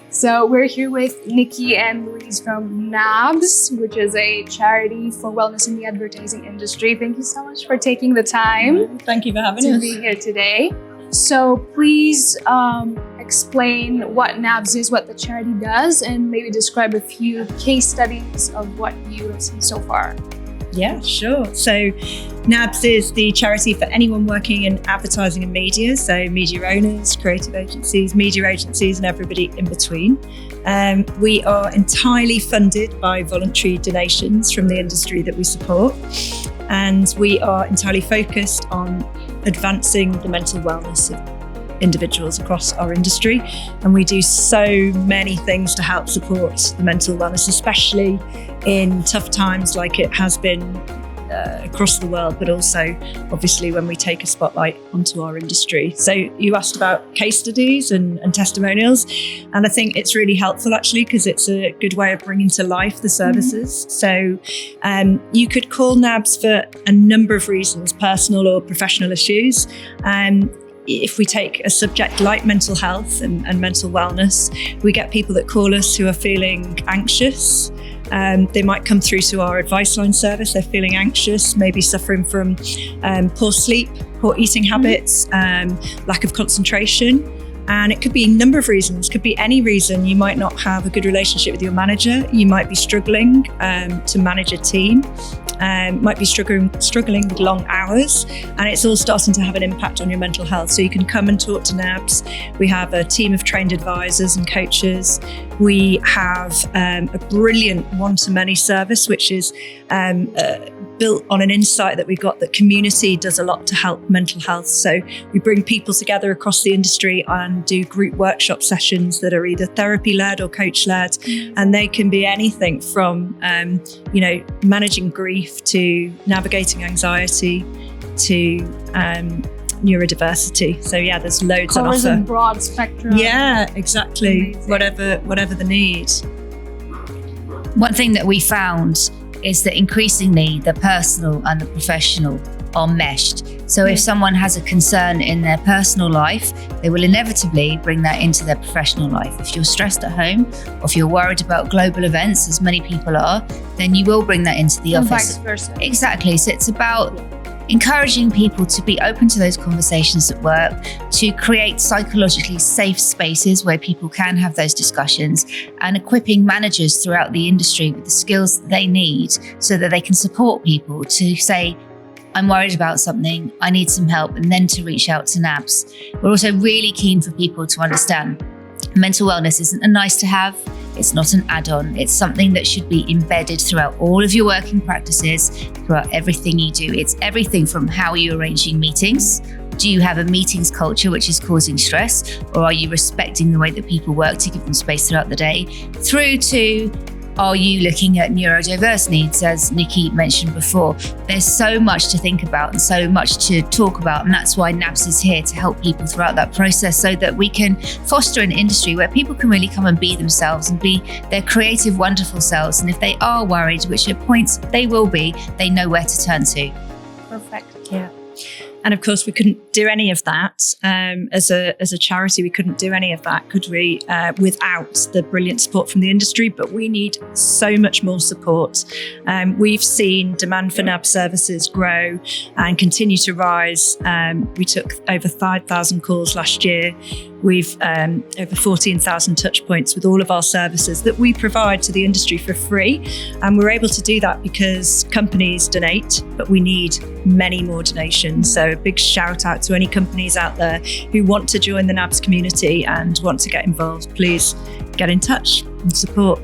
So we're here with Nicky and Louise from NABS, which is a charity for wellness in the advertising industry. Thank you so much for taking the time. Thank you for having us. To be here today. So please explain what NABS is, what the charity does, and maybe describe a few case studies of what you have seen so far. Yeah, sure. So NABS is the charity for anyone working in advertising and media. So media owners, creative agencies, media agencies, and everybody in between. We are entirely funded by voluntary donations from the industry that we support. And we are entirely focused on advancing the mental wellness of individuals across our industry. And we do so many things to help support the mental wellness, especially in tough times like it has been across the world, but also obviously when we take a spotlight onto our industry. So you asked about case studies and testimonials, and I think it's really helpful actually because it's a good way of bringing to life the services. So you could call NABS for a number of reasons, personal or professional issues. If we take a subject like mental health and mental wellness, we get people that call us who are feeling anxious. They might come through to our advice line service. They're feeling anxious, maybe suffering from poor sleep, poor eating habits, lack of concentration. And it could be a number of reasons, could be any reason. You might not have a good relationship with your manager. You might be struggling to manage a team. Might be struggling with long hours, and it's all starting to have an impact on your mental health. So you can come and talk to NABS. We have a team of trained advisors and coaches. We have a brilliant one-to-many service, which is built on an insight that we got that community does a lot to help mental health. So we bring people together across the industry and do group workshop sessions that are either therapy-led or coach-led, and they can be anything from managing grief to navigating anxiety to neurodiversity. So yeah, there's loads on offer. Covers a broad spectrum. Yeah, exactly. Amazing. Whatever the need. One thing that we found is that increasingly the personal and the professional are meshed. So if someone has a concern in their personal life, they will inevitably bring that into their professional life. If you're stressed at home, or if you're worried about global events, as many people are, then you will bring that into the office. Vice versa. Exactly. So it's about encouraging people to be open to those conversations at work, to create psychologically safe spaces where people can have those discussions, and equipping managers throughout the industry with the skills that they need so that they can support people to say, I'm worried about something, I need some help, and then to reach out to NABS. We're also really keen for people to understand mental wellness isn't a nice to have. It's not an add-on. It's something that should be embedded throughout all of your working practices, throughout everything you do. It's everything from how are you arranging meetings? Do you have a meetings culture which is causing stress? Or are you respecting the way that people work to give them space throughout the day? Through to, are you looking at neurodiverse needs, as Nicky mentioned before? There's so much to think about and so much to talk about, and that's why NABS is here to help people throughout that process so that we can foster an industry where people can really come and be themselves and be their creative, wonderful selves. And if they are worried, which at points they will be, they know where to turn to. Perfect. Yeah. And of course, we couldn't do any of that as a charity. We couldn't do any of that, could we, without the brilliant support from the industry? But we need so much more support. We've seen demand for NABS services grow and continue to rise. We took over 5,000 calls last year. We've over 14,000 touch points with all of our services that we provide to the industry for free. And we're able to do that because companies donate, but we need many more donations. So a big shout out to any companies out there who want to join the NABS community and want to get involved. Please get in touch and support.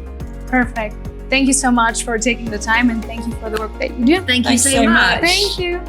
Perfect. Thank you so much for taking the time, and thank you for the work that you do. Thank you so much. Thank you.